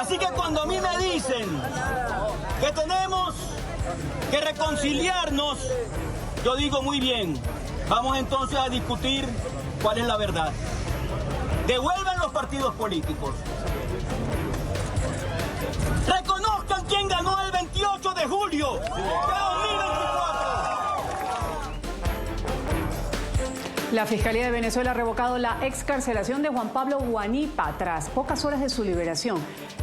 Así que cuando a mí me dicen que tenemos que reconciliarnos, yo digo muy bien, vamos entonces a discutir cuál es la verdad. Devuelvan los partidos políticos. Reconozcan quién ganó el 28 de julio de 2024. La Fiscalía de Venezuela ha revocado la excarcelación de Juan Pablo Guanipa tras pocas horas de su liberación,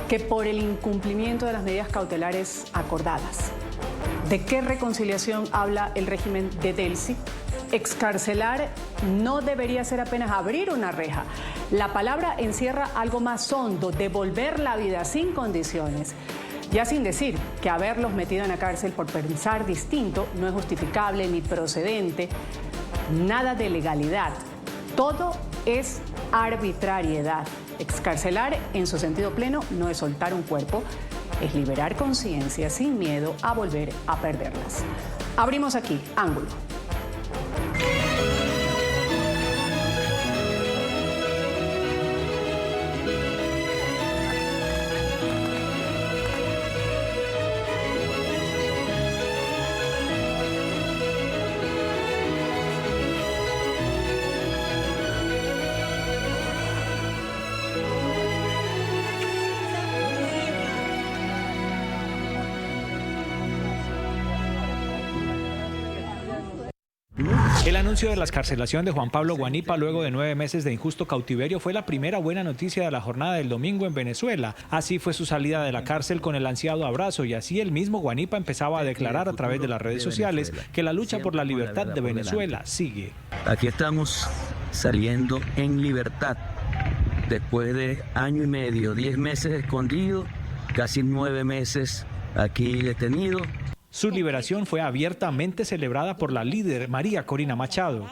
que por el incumplimiento de las medidas cautelares acordadas. ¿De qué reconciliación habla el régimen de Delcy? Excarcelar no debería ser apenas abrir una reja. La palabra encierra algo más hondo, devolver la vida sin condiciones. Ya sin decir que haberlos metido en la cárcel por pensar distinto no es justificable ni procedente. Nada de legalidad. Todo es arbitrariedad. Excarcelar en su sentido pleno no es soltar un cuerpo, es liberar conciencia sin miedo a volver a perderlas. Abrimos aquí Ángulo. El anuncio de la excarcelación de Juan Pablo Guanipa luego de 9 meses de injusto cautiverio fue la primera buena noticia de la jornada del domingo en Venezuela. Así fue su salida de la cárcel con el ansiado abrazo y así el mismo Guanipa empezaba a declarar a través de las redes sociales que la lucha por la libertad de Venezuela sigue. Aquí estamos saliendo en libertad después de año y medio, 10 meses escondido, casi 9 meses aquí detenido. Su liberación fue abiertamente celebrada por la líder María Corina Machado.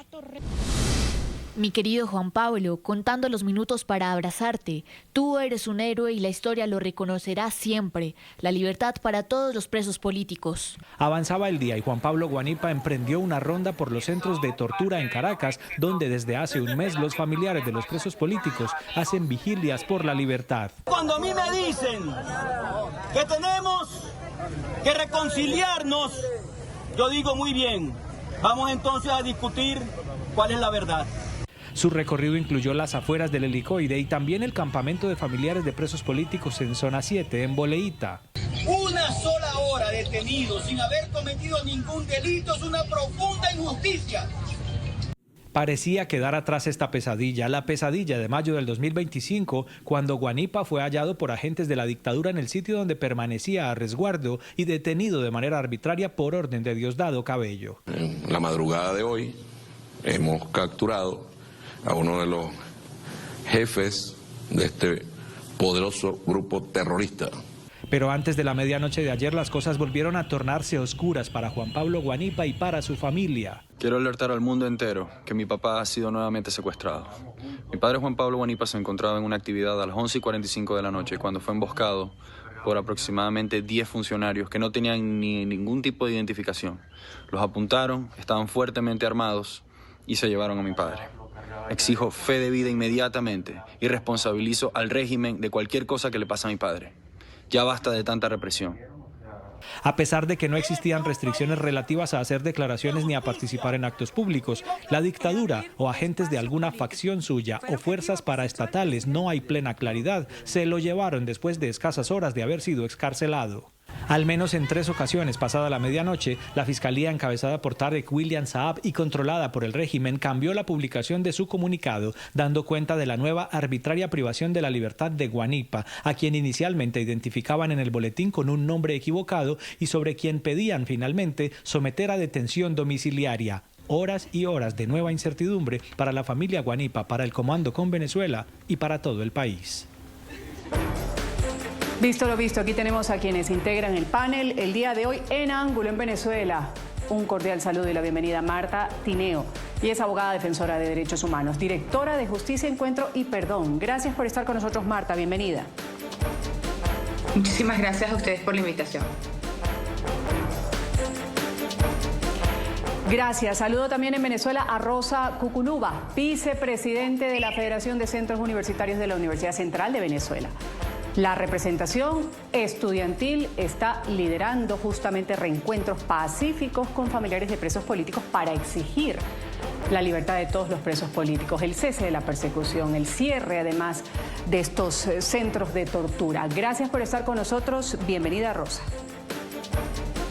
Mi querido Juan Pablo, contando los minutos para abrazarte, tú eres un héroe y la historia lo reconocerá siempre. La libertad para todos los presos políticos. Avanzaba el día y Juan Pablo Guanipa emprendió una ronda por los centros de tortura en Caracas, donde desde hace un mes los familiares de los presos políticos hacen vigilias por la libertad. Cuando a mí me dicen que tenemos que reconciliarnos, yo digo muy bien, vamos entonces a discutir cuál es la verdad. Su recorrido incluyó las afueras del Helicoide y también el campamento de familiares de presos políticos en Zona 7, en Boleíta. Una sola hora detenido sin haber cometido ningún delito es una profunda injusticia. Parecía quedar atrás esta pesadilla, la pesadilla de mayo del 2025, cuando Guanipa fue hallado por agentes de la dictadura en el sitio donde permanecía a resguardo y detenido de manera arbitraria por orden de Diosdado Cabello. En la madrugada de hoy hemos capturado a uno de los jefes de este poderoso grupo terrorista. Pero antes de la medianoche de ayer las cosas volvieron a tornarse oscuras para Juan Pablo Guanipa y para su familia. Quiero alertar al mundo entero que mi papá ha sido nuevamente secuestrado. Mi padre Juan Pablo Guanipa se encontraba en una actividad a las 11:45 de la noche cuando fue emboscado por aproximadamente 10 funcionarios que no tenían ningún tipo de identificación. Los apuntaron, estaban fuertemente armados y se llevaron a mi padre. Exijo fe de vida inmediatamente y responsabilizo al régimen de cualquier cosa que le pase a mi padre. Ya basta de tanta represión. A pesar de que no existían restricciones relativas a hacer declaraciones ni a participar en actos públicos, la dictadura o agentes de alguna facción suya o fuerzas paraestatales, no hay plena claridad, se lo llevaron después de escasas horas de haber sido excarcelado. Al menos en 3 ocasiones, pasada la medianoche, la Fiscalía encabezada por Tarek William Saab y controlada por el régimen cambió la publicación de su comunicado, dando cuenta de la nueva arbitraria privación de la libertad de Guanipa, a quien inicialmente identificaban en el boletín con un nombre equivocado y sobre quien pedían finalmente someter a detención domiciliaria. Horas y horas de nueva incertidumbre para la familia Guanipa, para el Comando con Venezuela y para todo el país. Visto lo visto, aquí tenemos a quienes integran el panel el día de hoy en Ángulo en Venezuela. Un cordial saludo y la bienvenida a Marta Tineo, y es abogada defensora de derechos humanos, directora de Justicia, Encuentro y Perdón. Gracias por estar con nosotros, Marta, bienvenida. Muchísimas gracias a ustedes por la invitación. Gracias. Saludo también en Venezuela a Rosa Cucunuba, vicepresidente de la Federación de Centros Universitarios de la Universidad Central de Venezuela. La representación estudiantil está liderando justamente reencuentros pacíficos con familiares de presos políticos para exigir la libertad de todos los presos políticos, el cese de la persecución, el cierre además de estos centros de tortura. Gracias por estar con nosotros. Bienvenida, Rosa.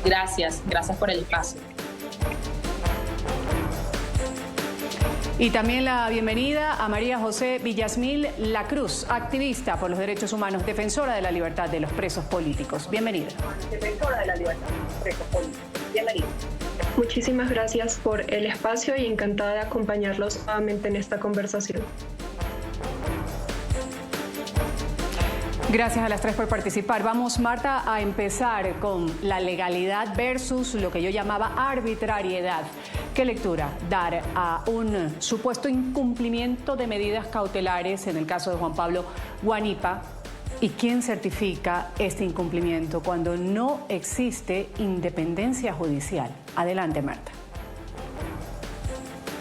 Gracias por el espacio. Y también la bienvenida a María José Villasmil Lacruz, activista por los derechos humanos, defensora de la libertad de los presos políticos. Bienvenida. Defensora de la libertad de los presos políticos. Bienvenida. Muchísimas gracias por el espacio y encantada de acompañarlos nuevamente en esta conversación. Gracias a las tres por participar. Vamos, Marta, a empezar con la legalidad versus lo que yo llamaba arbitrariedad. ¿Qué lectura dar a un supuesto incumplimiento de medidas cautelares en el caso de Juan Pablo Guanipa? ¿Y quién certifica este incumplimiento cuando no existe independencia judicial? Adelante, Marta.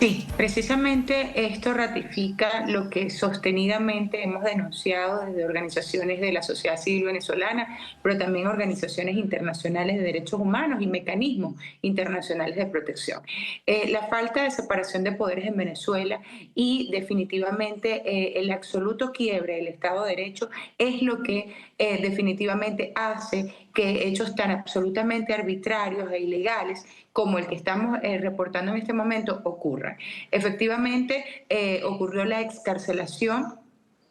Sí, precisamente esto ratifica lo que sostenidamente hemos denunciado desde organizaciones de la sociedad civil venezolana, pero también organizaciones internacionales de derechos humanos y mecanismos internacionales de protección. La falta de separación de poderes en Venezuela y definitivamente el absoluto quiebre del Estado de Derecho es lo que definitivamente hace que hechos tan absolutamente arbitrarios e ilegales como el que estamos reportando en este momento ocurran. Efectivamente, ocurrió la excarcelación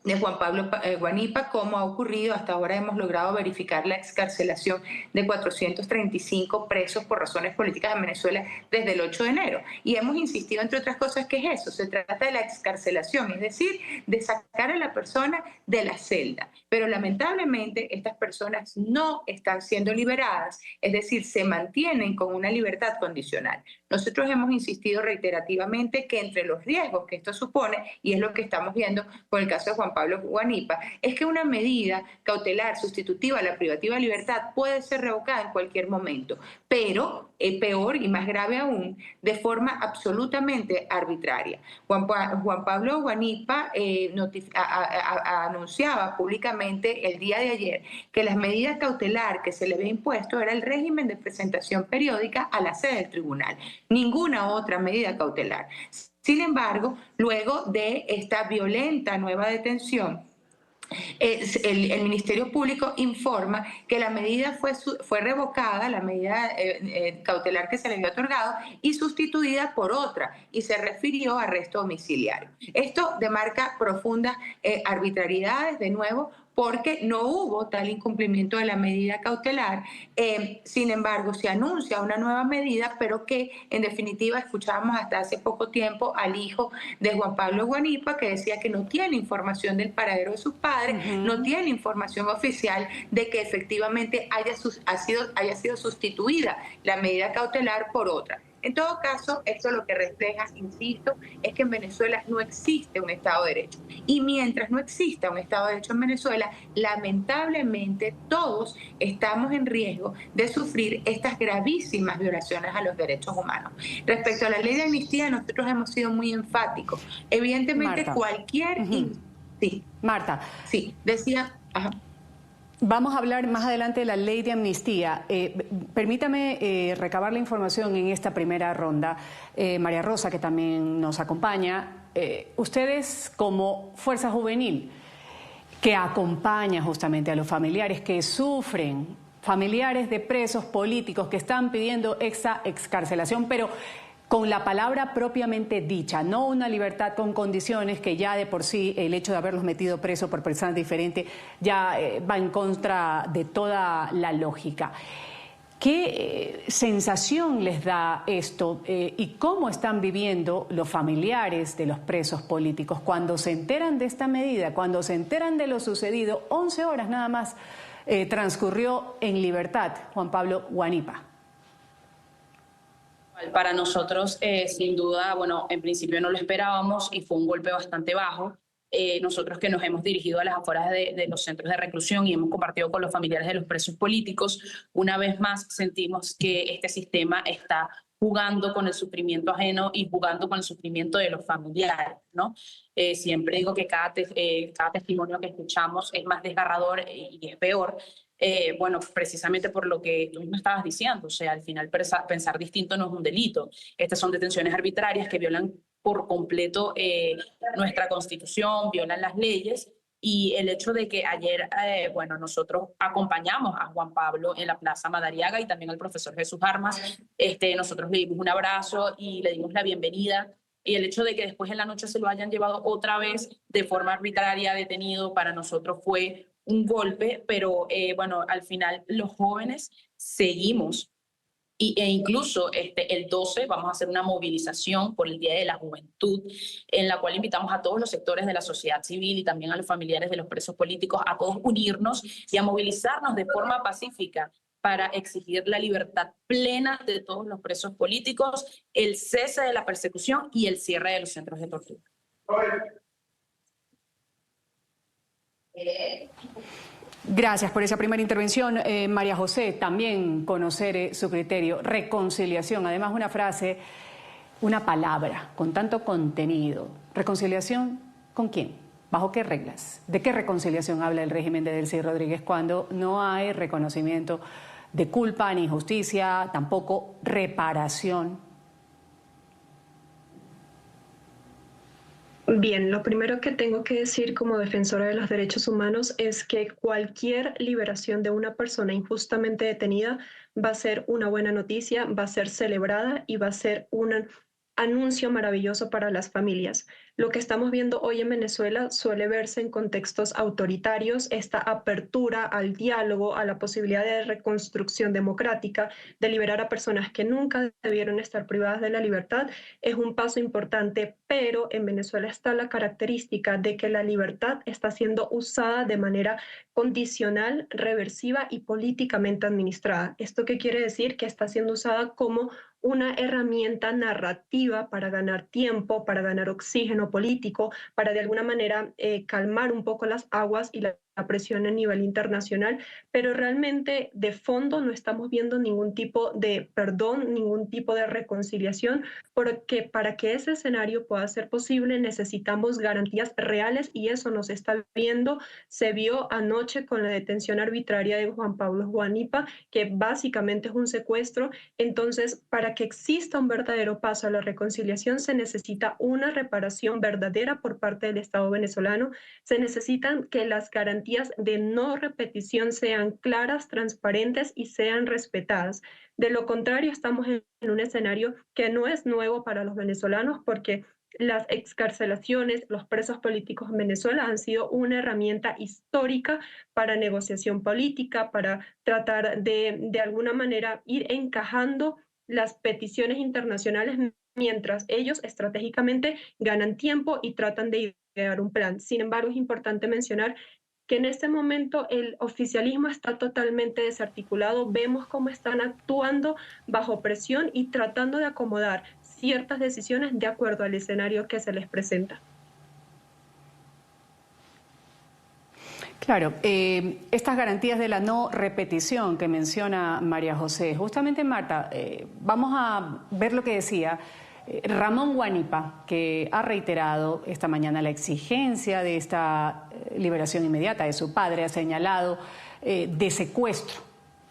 de Juan Pablo Guanipa, como ha ocurrido. Hasta ahora hemos logrado verificar la excarcelación de 435 presos por razones políticas en Venezuela desde el 8 de enero. Y hemos insistido, entre otras cosas, que es eso. Se trata de la excarcelación, es decir, de sacar a la persona de la celda. Pero lamentablemente estas personas no están siendo liberadas, es decir, se mantienen con una libertad condicional. Nosotros hemos insistido reiterativamente que entre los riesgos que esto supone, y es lo que estamos viendo con el caso de Juan Pablo Guanipa, es que una medida cautelar sustitutiva a la privativa de libertad puede ser revocada en cualquier momento, pero peor y más grave aún, de forma absolutamente arbitraria. Juan Pablo Guanipa anunciaba públicamente el día de ayer que las medidas cautelar que se le había impuesto era el régimen de presentación periódica a la sede del tribunal, ninguna otra medida cautelar. Sin embargo, luego de esta violenta nueva detención, el Ministerio Público informa que la medida fue revocada, la medida cautelar que se le había otorgado, y sustituida por otra, y se refirió a arresto domiciliario. Esto demarca profundas arbitrariedades, de nuevo, porque no hubo tal incumplimiento de la medida cautelar. Sin embargo, se anuncia una nueva medida, pero que en definitiva escuchábamos hasta hace poco tiempo al hijo de Juan Pablo Guanipa, que decía que no tiene información del paradero de sus padres, no tiene información oficial de que efectivamente haya sido sustituida la medida cautelar por otra. En todo caso, esto lo que refleja, insisto, es que en Venezuela no existe un Estado de Derecho. Y mientras no exista un Estado de Derecho en Venezuela, lamentablemente todos estamos en riesgo de sufrir estas gravísimas violaciones a los derechos humanos. Respecto a la ley de amnistía, nosotros hemos sido muy enfáticos. Evidentemente, Marta. Sí. Marta. Sí, decía... Ajá. Vamos a hablar más adelante de la ley de amnistía. Permítame recabar la información en esta primera ronda. María Rosa, que también nos acompaña. Ustedes como Fuerza Juvenil, que acompaña justamente a los familiares que sufren, familiares de presos políticos que están pidiendo esa excarcelación, pero con la palabra propiamente dicha, no una libertad con condiciones que ya de por sí el hecho de haberlos metido preso por personas diferentes ya va en contra de toda la lógica. ¿Qué sensación les da esto y cómo están viviendo los familiares de los presos políticos cuando se enteran de esta medida, cuando se enteran de lo sucedido? 11 horas nada más transcurrió en libertad Juan Pablo Guanipa. Para nosotros, sin duda, bueno, en principio no lo esperábamos y fue un golpe bastante bajo. Nosotros que nos hemos dirigido a las afueras de los centros de reclusión y hemos compartido con los familiares de los presos políticos, una vez más sentimos que este sistema está jugando con el sufrimiento ajeno y jugando con el sufrimiento de los familiares, ¿no? Siempre digo que cada testimonio que escuchamos es más desgarrador y es peor. Bueno, precisamente por lo que tú mismo estabas diciendo, o sea, al final pensar distinto no es un delito. Estas son detenciones arbitrarias que violan por completo nuestra Constitución, violan las leyes. Y el hecho de que ayer, bueno, nosotros acompañamos a Juan Pablo en la Plaza Madariaga y también al profesor Jesús Armas, nosotros le dimos un abrazo y le dimos la bienvenida. Y el hecho de que después en la noche se lo hayan llevado otra vez de forma arbitraria detenido, para nosotros fue un golpe, pero bueno, al final los jóvenes seguimos. E incluso el 12 vamos a hacer una movilización por el Día de la Juventud, en la cual invitamos a todos los sectores de la sociedad civil y también a los familiares de los presos políticos a todos unirnos y a movilizarnos de forma pacífica para exigir la libertad plena de todos los presos políticos, el cese de la persecución y el cierre de los centros de tortura. Gracias por esa primera intervención, María José. También conocer su criterio. Reconciliación, además una frase, una palabra con tanto contenido. ¿Reconciliación con quién? ¿Bajo qué reglas? ¿De qué reconciliación habla el régimen de Delcy Rodríguez cuando no hay reconocimiento de culpa ni justicia, tampoco reparación? Bien, lo primero que tengo que decir como defensora de los derechos humanos es que cualquier liberación de una persona injustamente detenida va a ser una buena noticia, va a ser celebrada y va a ser un anuncio maravilloso para las familias. Lo que estamos viendo hoy en Venezuela suele verse en contextos autoritarios, esta apertura al diálogo, a la posibilidad de reconstrucción democrática, de liberar a personas que nunca debieron estar privadas de la libertad, es un paso importante, pero en Venezuela está la característica de que la libertad está siendo usada de manera condicional, reversiva y políticamente administrada. ¿Esto qué quiere decir? Que está siendo usada como una herramienta narrativa para ganar tiempo, para ganar oxígeno político, para de alguna manera calmar un poco las aguas y la presión a nivel internacional, pero realmente de fondo no estamos viendo ningún tipo de perdón, ningún tipo de reconciliación, porque para que ese escenario pueda ser posible necesitamos garantías reales y eso nos está viendo, se vio anoche con la detención arbitraria de Juan Pablo Guanipa, que básicamente es un secuestro. Entonces, para que exista un verdadero paso a la reconciliación se necesita una reparación verdadera por parte del Estado venezolano, se necesitan que las garantías de no repetición sean claras, transparentes y sean respetadas. De lo contrario, estamos en un escenario que no es nuevo para los venezolanos porque las excarcelaciones, los presos políticos en Venezuela han sido una herramienta histórica para negociación política, para tratar de alguna manera ir encajando las peticiones internacionales mientras ellos estratégicamente ganan tiempo y tratan de idear un plan. Sin embargo, es importante mencionar que en este momento el oficialismo está totalmente desarticulado, vemos cómo están actuando bajo presión y tratando de acomodar ciertas decisiones de acuerdo al escenario que se les presenta. Claro, estas garantías de la no repetición que menciona María José, justamente Marta, vamos a ver lo que decía Ramón Guanipa, que ha reiterado esta mañana la exigencia de esta liberación inmediata de su padre, ha señalado de secuestro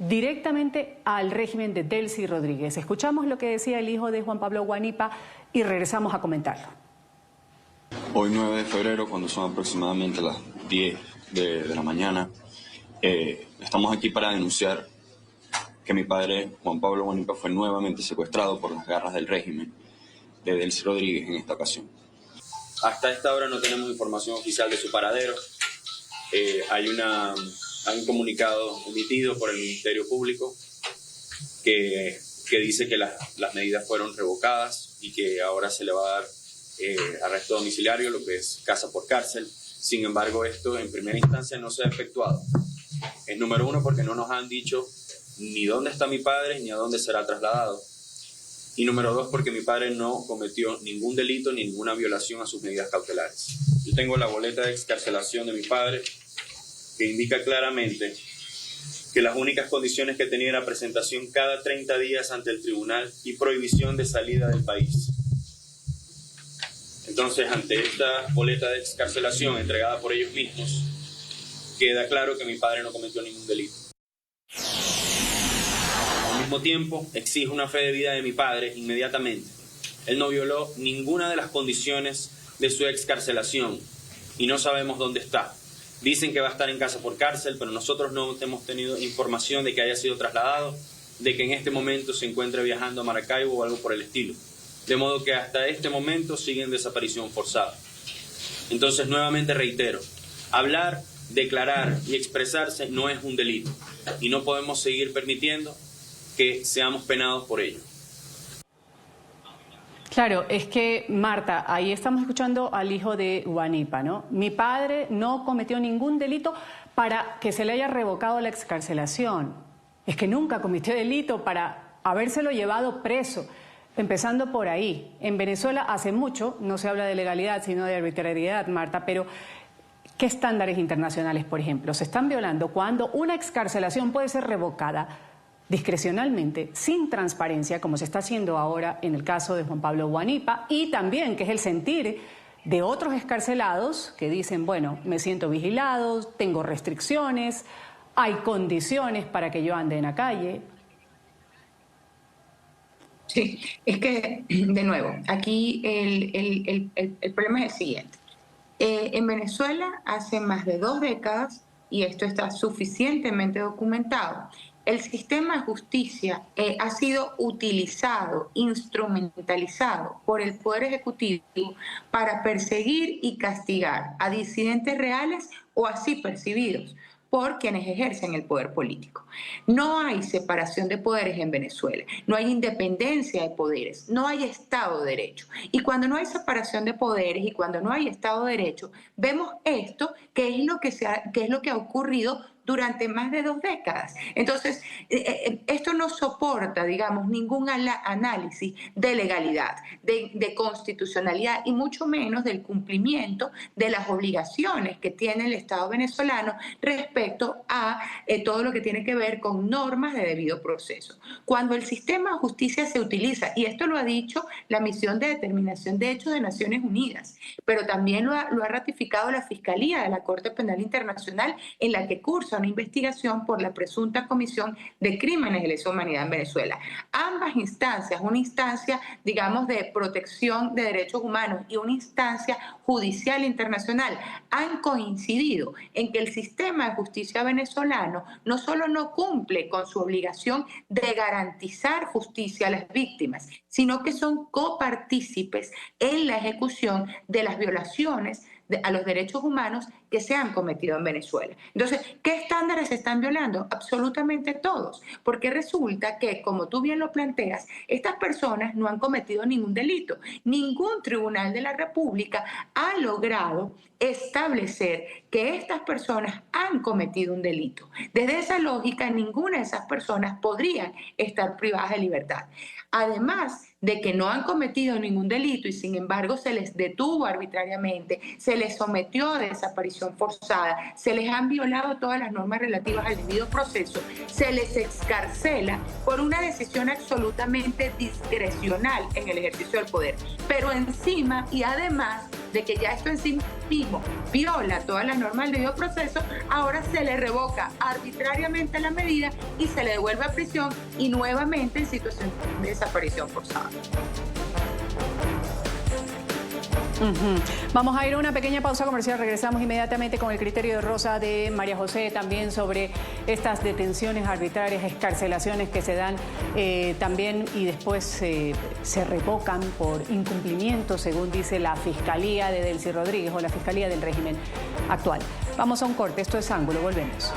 directamente al régimen de Delcy Rodríguez. Escuchamos lo que decía el hijo de Juan Pablo Guanipa y regresamos a comentarlo. Hoy 9 de febrero, cuando son aproximadamente las 10 de la mañana, estamos aquí para denunciar que mi padre, Juan Pablo Guanipa, fue nuevamente secuestrado por las garras del régimen de Delcy Rodríguez en esta ocasión. Hasta esta hora no tenemos información oficial de su paradero. Hay un comunicado emitido por el Ministerio Público que dice que las medidas fueron revocadas y que ahora se le va a dar arresto domiciliario, lo que es casa por cárcel. Sin embargo, esto en primera instancia no se ha efectuado. Es número uno porque no nos han dicho ni dónde está mi padre ni a dónde será trasladado. Y número dos, porque mi padre no cometió ningún delito ni ninguna violación a sus medidas cautelares. Yo tengo la boleta de excarcelación de mi padre que indica claramente que las únicas condiciones que tenía era presentación cada 30 días ante el tribunal y prohibición de salida del país. Entonces, ante esta boleta de excarcelación entregada por ellos mismos, queda claro que mi padre no cometió ningún delito. Al mismo tiempo, exijo una fe de vida de mi padre inmediatamente. Él no violó ninguna de las condiciones de su excarcelación y no sabemos dónde está. Dicen que va a estar en casa por cárcel, pero nosotros no hemos tenido información de que haya sido trasladado, de que en este momento se encuentre viajando a Maracaibo o algo por el estilo. De modo que hasta este momento sigue en desaparición forzada. Entonces, nuevamente reitero, hablar, declarar y expresarse no es un delito y no podemos seguir permitiendo que seamos penados por ello. Claro, es que, Marta, ahí estamos escuchando al hijo de Huanipa, ¿no? Mi padre no cometió ningún delito para que se le haya revocado la excarcelación. Es que nunca cometió delito para habérselo llevado preso. Empezando por ahí. En Venezuela hace mucho no se habla de legalidad, sino de arbitrariedad, Marta, pero ¿qué estándares internacionales, por ejemplo, se están violando cuando una excarcelación puede ser revocada discrecionalmente, sin transparencia, como se está haciendo ahora en el caso de Juan Pablo Huanipa, y también, que es el sentir de otros excarcelados que dicen, bueno, me siento vigilado, tengo restricciones, hay condiciones para que yo ande en la calle? Sí, es que, de nuevo, aquí el problema es el siguiente. En Venezuela, hace más de 2 décadas, y esto está suficientemente documentado, el sistema de justicia ha sido utilizado, instrumentalizado por el Poder Ejecutivo para perseguir y castigar a disidentes reales o así percibidos por quienes ejercen el poder político. No hay separación de poderes en Venezuela, no hay independencia de poderes, no hay Estado de Derecho. Y cuando no hay separación de poderes y cuando no hay Estado de Derecho, vemos esto que es lo que ha ocurrido durante más de 2 décadas. Entonces, esto no soporta, digamos, ningún análisis de legalidad, de constitucionalidad y mucho menos del cumplimiento de las obligaciones que tiene el Estado venezolano respecto a todo lo que tiene que ver con normas de debido proceso. Cuando el sistema de justicia se utiliza, y esto lo ha dicho la Misión de Determinación de Hechos de Naciones Unidas, pero también lo ha ratificado la Fiscalía de la Corte Penal Internacional, en la que cursa una investigación por la presunta comisión de crímenes de lesa humanidad en Venezuela. Ambas instancias, una instancia, digamos, de protección de derechos humanos y una instancia judicial internacional, han coincidido en que el sistema de justicia venezolano no solo no cumple con su obligación de garantizar justicia a las víctimas, sino que son copartícipes en la ejecución de las violaciones a los derechos humanos que se han cometido en Venezuela. Entonces, ¿qué estándares se están violando? Absolutamente todos, porque resulta que, como tú bien lo planteas, estas personas no han cometido ningún delito. Ningún tribunal de la República ha logrado establecer que estas personas han cometido un delito. Desde esa lógica, ninguna de esas personas podrían estar privadas de libertad. Además de que no han cometido ningún delito y sin embargo se les detuvo arbitrariamente, se les sometió a desaparición forzada, se les han violado todas las normas relativas al debido proceso, se les excarcela por una decisión absolutamente discrecional en el ejercicio del poder. Pero encima, y además de que ya esto en sí mismo viola todas las normas del debido proceso, ahora se le revoca arbitrariamente la medida y se le devuelve a prisión y nuevamente en situación de desaparición forzada. Vamos a ir a una pequeña pausa comercial, regresamos inmediatamente con el criterio de Rosa, de María José, también sobre estas detenciones arbitrarias, excarcelaciones que se dan también y después se revocan por incumplimiento, según dice la Fiscalía de Delcy Rodríguez o la Fiscalía del régimen actual. Vamos a un corte, esto es Ángulo, volvemos.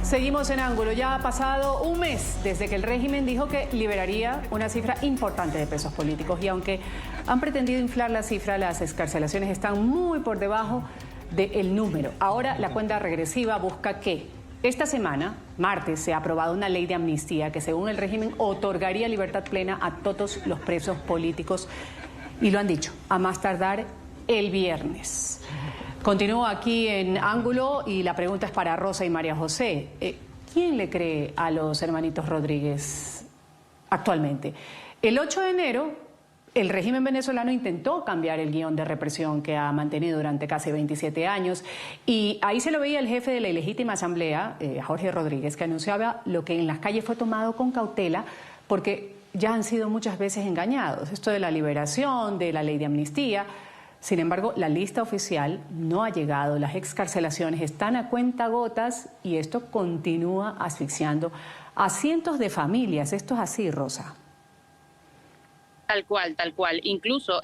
Seguimos en Ángulo. Ya ha pasado un mes desde que el régimen dijo que liberaría una cifra importante de presos políticos y aunque han pretendido inflar la cifra, las excarcelaciones están muy por debajo del número. Ahora la cuenta regresiva busca que esta semana, martes, se ha aprobado una ley de amnistía que según el régimen otorgaría libertad plena a todos los presos políticos y lo han dicho, a más tardar el viernes. Continúo aquí en Ángulo y la pregunta es para Rosa y María José. ¿Quién le cree a los hermanitos Rodríguez actualmente? El 8 de enero, el régimen venezolano intentó cambiar el guión de represión que ha mantenido durante casi 27 años y ahí se lo veía el jefe de la ilegítima asamblea, Jorge Rodríguez, que anunciaba lo que en las calles fue tomado con cautela porque ya han sido muchas veces engañados. Esto de la liberación, de la ley de amnistía. Sin embargo, la lista oficial no ha llegado, las excarcelaciones están a cuentagotas y esto continúa asfixiando a cientos de familias. Esto es así, Rosa. Tal cual, tal cual. Incluso,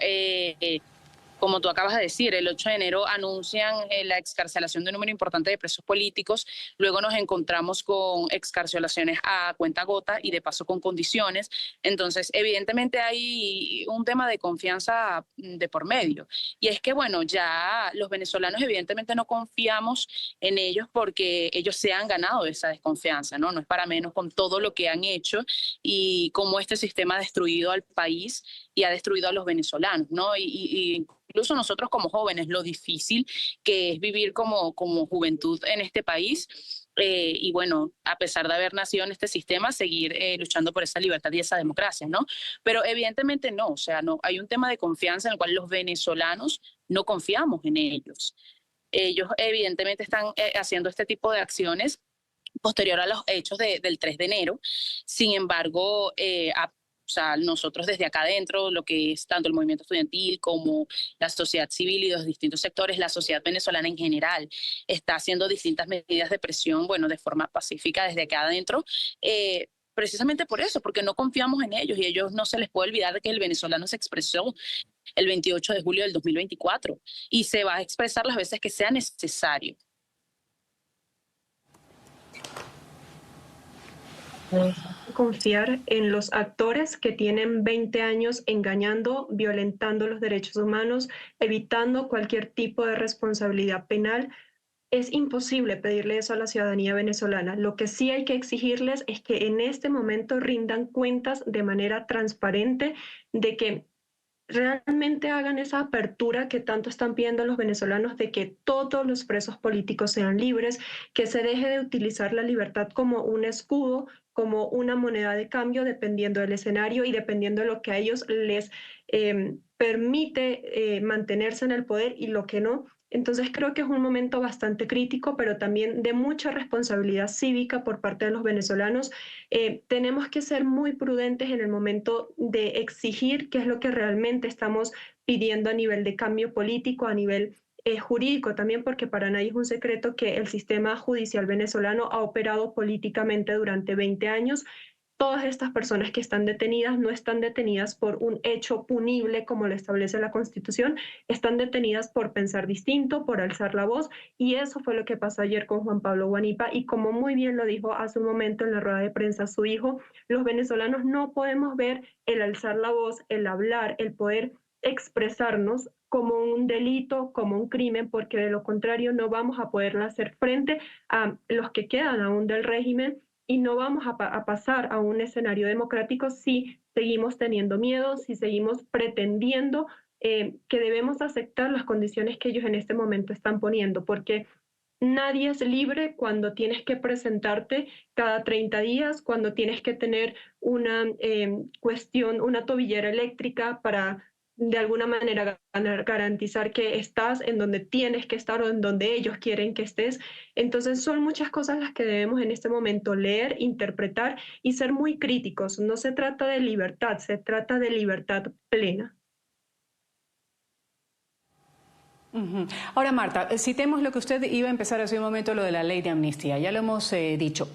como tú acabas de decir, el 8 de enero anuncian la excarcelación de un número importante de presos políticos, luego nos encontramos con excarcelaciones a cuentagota y de paso con condiciones. Entonces, evidentemente hay un tema de confianza de por medio. Y es que, bueno, ya los venezolanos evidentemente no confiamos en ellos porque ellos se han ganado esa desconfianza, ¿no? No es para menos con todo lo que han hecho y cómo este sistema ha destruido al país y ha destruido a los venezolanos, ¿no? Y incluso nosotros como jóvenes, lo difícil que es vivir como juventud en este país y bueno, a pesar de haber nacido en este sistema, seguir luchando por esa libertad y esa democracia, ¿no? Pero evidentemente no, o sea, no, hay un tema de confianza en el cual los venezolanos no confiamos en ellos. Ellos evidentemente están haciendo este tipo de acciones posterior a los hechos del 3 de enero. Sin embargo, o sea, nosotros desde acá adentro, lo que es tanto el movimiento estudiantil como la sociedad civil y los distintos sectores, la sociedad venezolana en general, está haciendo distintas medidas de presión, bueno, de forma pacífica desde acá adentro, precisamente por eso, porque no confiamos en ellos y ellos no se les puede olvidar de que el venezolano se expresó el 28 de julio del 2024 y se va a expresar las veces que sea necesario. Confiar en los actores que tienen 20 años engañando, violentando los derechos humanos, evitando cualquier tipo de responsabilidad penal. Es imposible pedirle eso a la ciudadanía venezolana. Lo que sí hay que exigirles es que en este momento rindan cuentas de manera transparente de que realmente hagan esa apertura que tanto están pidiendo los venezolanos de que todos los presos políticos sean libres, que se deje de utilizar la libertad como un escudo, como una moneda de cambio, dependiendo del escenario y dependiendo de lo que a ellos les permite mantenerse en el poder y lo que no. Entonces creo que es un momento bastante crítico, pero también de mucha responsabilidad cívica por parte de los venezolanos. Tenemos que ser muy prudentes en el momento de exigir qué es lo que realmente estamos pidiendo a nivel de cambio político, a nivel jurídico también, porque para nadie es un secreto que el sistema judicial venezolano ha operado políticamente durante 20 años. Todas estas personas que están detenidas no están detenidas por un hecho punible como lo establece la Constitución, están detenidas por pensar distinto, por alzar la voz, y eso fue lo que pasó ayer con Juan Pablo Guanipa, y como muy bien lo dijo hace un momento en la rueda de prensa su hijo, los venezolanos no podemos ver el alzar la voz, el hablar, el poder expresarnos como un delito, como un crimen, porque de lo contrario no vamos a poder hacer frente a los que quedan aún del régimen y no vamos a pasar a un escenario democrático si seguimos teniendo miedo, si seguimos pretendiendo que debemos aceptar las condiciones que ellos en este momento están poniendo, porque nadie es libre cuando tienes que presentarte cada 30 días, cuando tienes que tener una una tobillera eléctrica para de alguna manera garantizar que estás en donde tienes que estar o en donde ellos quieren que estés. Entonces son muchas cosas las que debemos en este momento leer, interpretar y ser muy críticos. No se trata de libertad, se trata de libertad plena. Ahora, Marta, citemos lo que usted iba a empezar hace un momento, lo de la ley de amnistía. Ya lo hemos dicho.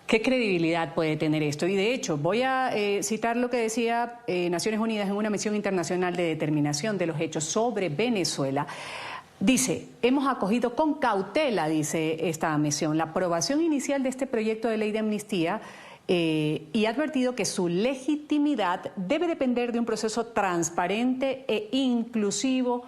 ¿Qué credibilidad puede tener esto? Y de hecho, voy a citar lo que decía Naciones Unidas en una misión internacional de determinación de los hechos sobre Venezuela. Dice, hemos acogido con cautela, dice esta misión, la aprobación inicial de este proyecto de ley de amnistía y ha advertido que su legitimidad debe depender de un proceso transparente e inclusivo,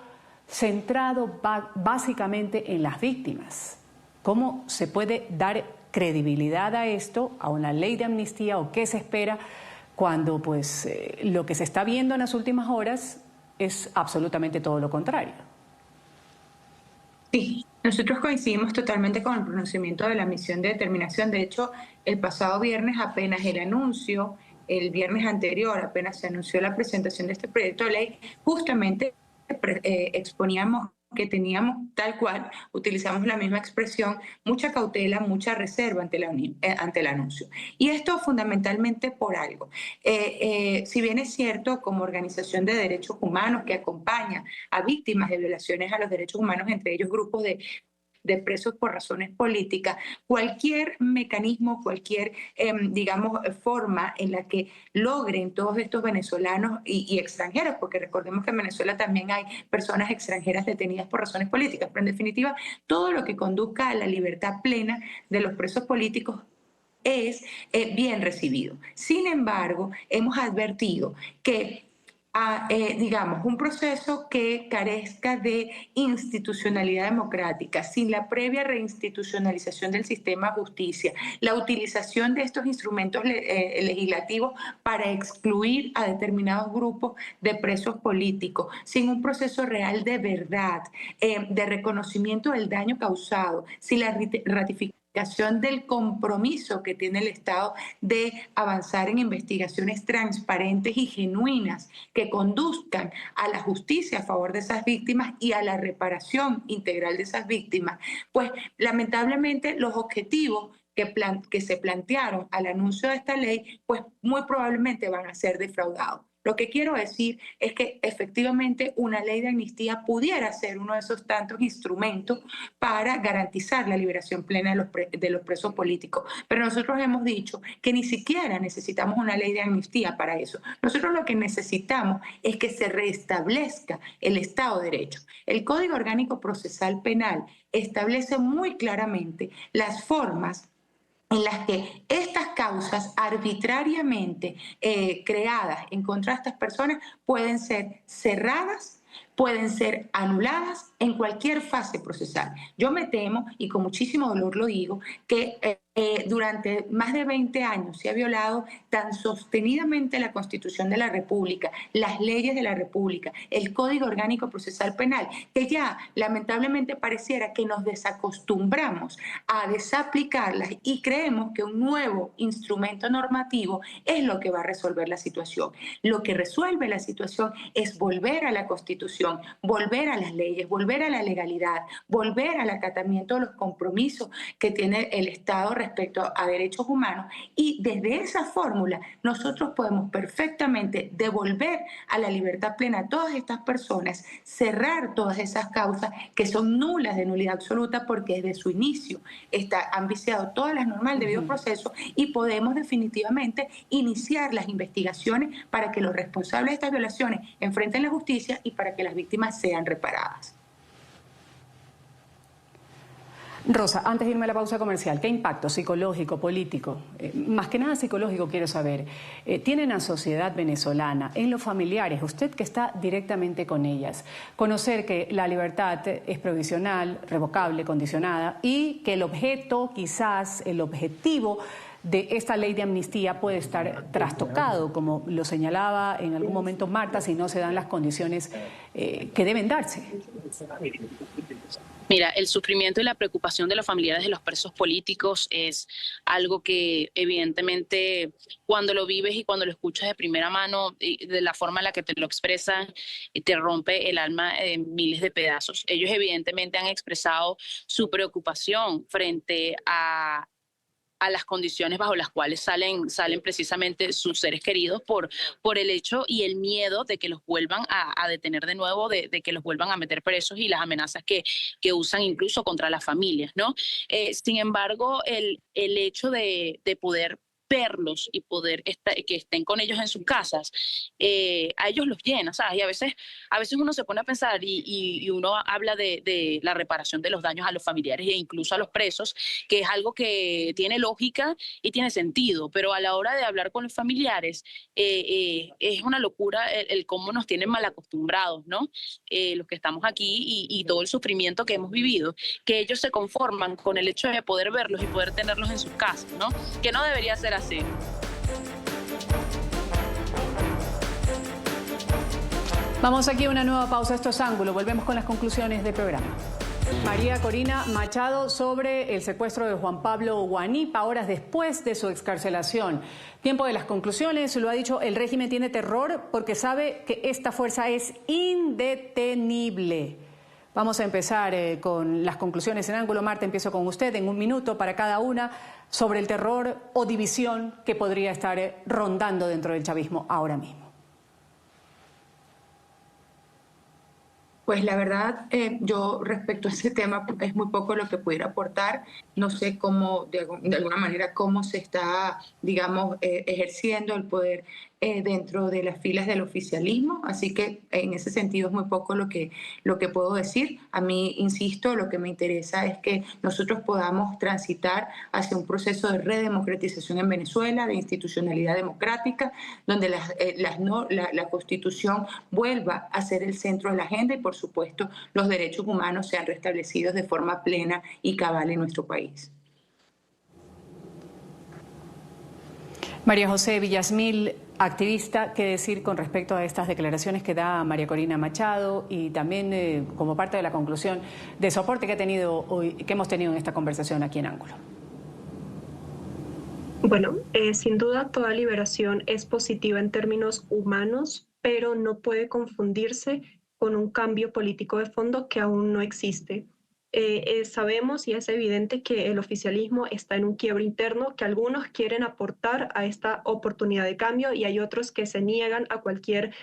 centrado básicamente en las víctimas. ¿Cómo se puede dar credibilidad a esto, a una ley de amnistía, o qué se espera cuando pues lo que se está viendo en las últimas horas es absolutamente todo lo contrario? Sí, nosotros coincidimos totalmente con el pronunciamiento de la misión de determinación. De hecho, el pasado viernes apenas el anuncio, el viernes anterior apenas se anunció la presentación de este proyecto de ley, justamente exponíamos que teníamos tal cual, utilizamos la misma expresión, mucha cautela, mucha reserva ante el anuncio. Y esto fundamentalmente por algo. Si bien es cierto, como organización de derechos humanos que acompaña a víctimas de violaciones a los derechos humanos, entre ellos grupos de presos por razones políticas, cualquier mecanismo, cualquier, digamos, forma en la que logren todos estos venezolanos y extranjeros, porque recordemos que en Venezuela también hay personas extranjeras detenidas por razones políticas, pero en definitiva, todo lo que conduzca a la libertad plena de los presos políticos es bien recibido. Sin embargo, hemos advertido que digamos, un proceso que carezca de institucionalidad democrática, sin la previa reinstitucionalización del sistema de justicia, la utilización de estos instrumentos legislativos para excluir a determinados grupos de presos políticos, sin un proceso real de verdad, de reconocimiento del daño causado, sin la ratificación del compromiso que tiene el Estado de avanzar en investigaciones transparentes y genuinas que conduzcan a la justicia a favor de esas víctimas y a la reparación integral de esas víctimas. Pues lamentablemente los objetivos que se plantearon al anuncio de esta ley, pues muy probablemente van a ser defraudados. Lo que quiero decir es que efectivamente una ley de amnistía pudiera ser uno de esos tantos instrumentos para garantizar la liberación plena de los presos políticos. Pero nosotros hemos dicho que ni siquiera necesitamos una ley de amnistía para eso. Nosotros lo que necesitamos es que se restablezca el Estado de Derecho. El Código Orgánico Procesal Penal establece muy claramente las formas en las que estas causas arbitrariamente creadas en contra de estas personas pueden ser cerradas, pueden ser anuladas en cualquier fase procesal. Yo me temo, y con muchísimo dolor lo digo, que durante más de 20 años se ha violado tan sostenidamente la Constitución de la República, las leyes de la República, el Código Orgánico Procesal Penal, que ya lamentablemente pareciera que nos desacostumbramos a desaplicarlas y creemos que un nuevo instrumento normativo es lo que va a resolver la situación. Lo que resuelve la situación es volver a la Constitución, volver a las leyes, volver a la legalidad, volver al acatamiento de los compromisos que tiene el Estado respecto a derechos humanos, y desde esa fórmula nosotros podemos perfectamente devolver a la libertad plena a todas estas personas, cerrar todas esas causas que son nulas, de nulidad absoluta, porque desde su inicio han viciado todas las normas del debido proceso, y podemos definitivamente iniciar las investigaciones para que los responsables de estas violaciones enfrenten la justicia y para que las víctimas sean reparadas. Rosa, antes de irme a la pausa comercial, ¿qué impacto psicológico, político, más que nada psicológico quiero saber, tiene en la sociedad venezolana, en los familiares, usted que está directamente con ellas, conocer que la libertad es provisional, revocable, condicionada, y que el objeto, quizás el objetivo de esta ley de amnistía puede estar trastocado, como lo señalaba en algún momento Marta, si no se dan las condiciones que deben darse? Mira, el sufrimiento y la preocupación de los familiares de los presos políticos es algo que evidentemente cuando lo vives y cuando lo escuchas de primera mano, de la forma en la que te lo expresan, te rompe el alma en miles de pedazos. Ellos evidentemente han expresado su preocupación frente a las condiciones bajo las cuales salen precisamente sus seres queridos por el hecho y el miedo de que los vuelvan a detener de nuevo, de que los vuelvan a meter presos, y las amenazas que usan incluso contra las familias, ¿no? Sin embargo, el hecho de poder verlos y poder que estén con ellos en sus casas, a ellos los llena, ¿sabes? Y a veces uno se pone a pensar y uno habla de la reparación de los daños a los familiares e incluso a los presos, que es algo que tiene lógica y tiene sentido, pero a la hora de hablar con los familiares es una locura el cómo nos tienen mal acostumbrados, ¿no? Los que estamos aquí y todo el sufrimiento que hemos vivido, que ellos se conforman con el hecho de poder verlos y poder tenerlos en sus casas, ¿no? Que no debería ser así. Vamos aquí a una nueva pausa. Esto es Ángulo. Volvemos con las conclusiones del programa. María Corina Machado sobre el secuestro de Juan Pablo Huanipa, horas después de su excarcelación. Tiempo de las conclusiones, lo ha dicho, el régimen tiene terror porque sabe que esta fuerza es indetenible. Vamos a empezar con las conclusiones en ángulo. Marta, empiezo con usted en 1 minuto para cada una sobre el terror o división que podría estar rondando dentro del chavismo ahora mismo. Pues la verdad, yo respecto a ese tema es muy poco lo que pudiera aportar. No sé cómo, de alguna manera, cómo se está, digamos, ejerciendo el poder dentro de las filas del oficialismo. Así que en ese sentido es muy poco lo que puedo decir. A mí, insisto, lo que me interesa es que nosotros podamos transitar hacia un proceso de redemocratización en Venezuela, de institucionalidad democrática, donde la Constitución vuelva a ser el centro de la agenda y, por supuesto, los derechos humanos sean restablecidos de forma plena y cabal en nuestro país. María José Villasmil, activista, ¿qué decir con respecto a estas declaraciones que da María Corina Machado y también como parte de la conclusión de soporte que hemos tenido en esta conversación aquí en Ángulo? Bueno, sin duda toda liberación es positiva en términos humanos, pero no puede confundirse con un cambio político de fondo que aún no existe. Sabemos y es evidente que el oficialismo está en un quiebre interno, que algunos quieren aportar a esta oportunidad de cambio y hay otros que se niegan a cualquier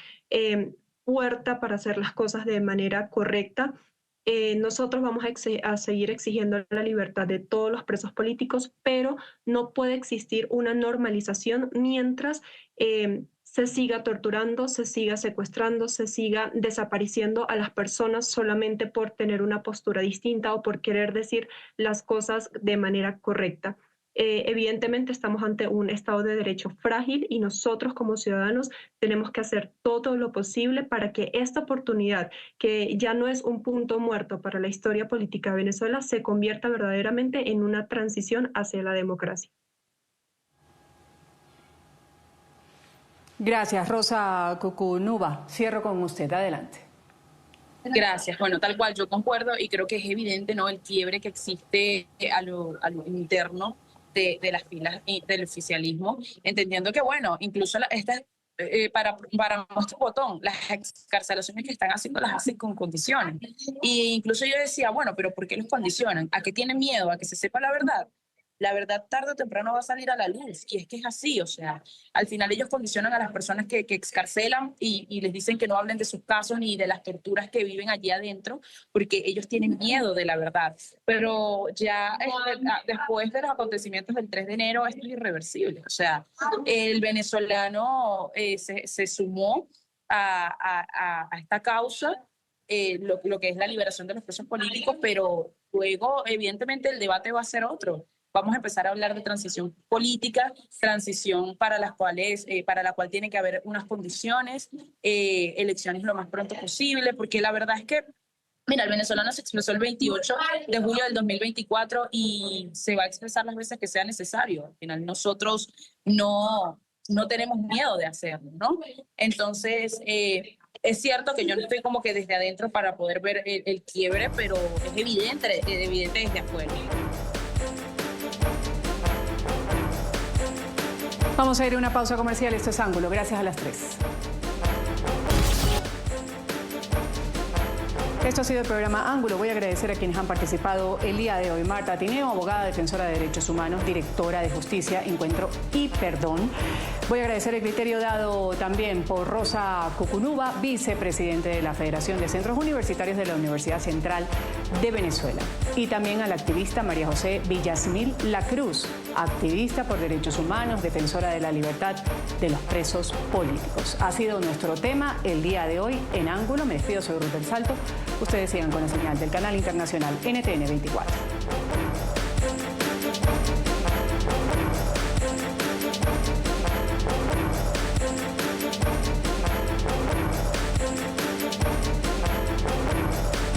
puerta para hacer las cosas de manera correcta. Nosotros vamos a seguir exigiendo la libertad de todos los presos políticos, pero no puede existir una normalización mientras se siga torturando, se siga secuestrando, se siga desapareciendo a las personas solamente por tener una postura distinta o por querer decir las cosas de manera correcta. Evidentemente estamos ante un Estado de Derecho frágil y nosotros como ciudadanos tenemos que hacer todo lo posible para que esta oportunidad, que ya no es un punto muerto para la historia política de Venezuela, se convierta verdaderamente en una transición hacia la democracia. Gracias, Rosa Cucunuba. Cierro con usted. Adelante. Gracias. Bueno, tal cual, yo concuerdo y creo que es evidente, ¿no?, el quiebre que existe a lo interno de las filas del oficialismo, entendiendo que, bueno, incluso para nuestro botón, las excarcelaciones que están haciendo las hacen con condiciones. Y incluso yo decía, bueno, pero ¿por qué los condicionan? ¿A qué tienen miedo? ¿A que se sepa la verdad? La verdad tarde o temprano va a salir a la luz, y es que es así, o sea, al final ellos condicionan a las personas que excarcelan y les dicen que no hablen de sus casos ni de las torturas que viven allí adentro, porque ellos tienen miedo de la verdad. Pero ya después de los acontecimientos del 3 de enero, esto es irreversible, o sea, el venezolano se sumó a esta causa, lo que es la liberación de los presos políticos, pero luego, evidentemente, el debate va a ser otro. Vamos a empezar a hablar de transición política, transición para la cual tiene que haber unas condiciones, elecciones lo más pronto posible, porque la verdad es que, mira, el venezolano se expresó el 28 de julio del 2024 y se va a expresar las veces que sea necesario. Al final nosotros no tenemos miedo de hacerlo, ¿no? Entonces, es cierto que yo no estoy como que desde adentro para poder ver el quiebre, pero es evidente desde afuera. Vamos a ir a una pausa comercial. Esto es Ángulo. Gracias a las 3. Esto ha sido el programa Ángulo. Voy a agradecer a quienes han participado el día de hoy. Marta Tineo, abogada defensora de derechos humanos, directora de Justicia, Encuentro y Perdón. Voy a agradecer el criterio dado también por Rosa Cucunuba, vicepresidente de la Federación de Centros Universitarios de la Universidad Central de Venezuela. Y también a la activista María José Villasmil Lacruz, activista por derechos humanos, defensora de la libertad de los presos políticos. Ha sido nuestro tema el día de hoy en Ángulo. Me despido, soy Ruth del Salto. Ustedes sigan con la señal del canal internacional NTN 24.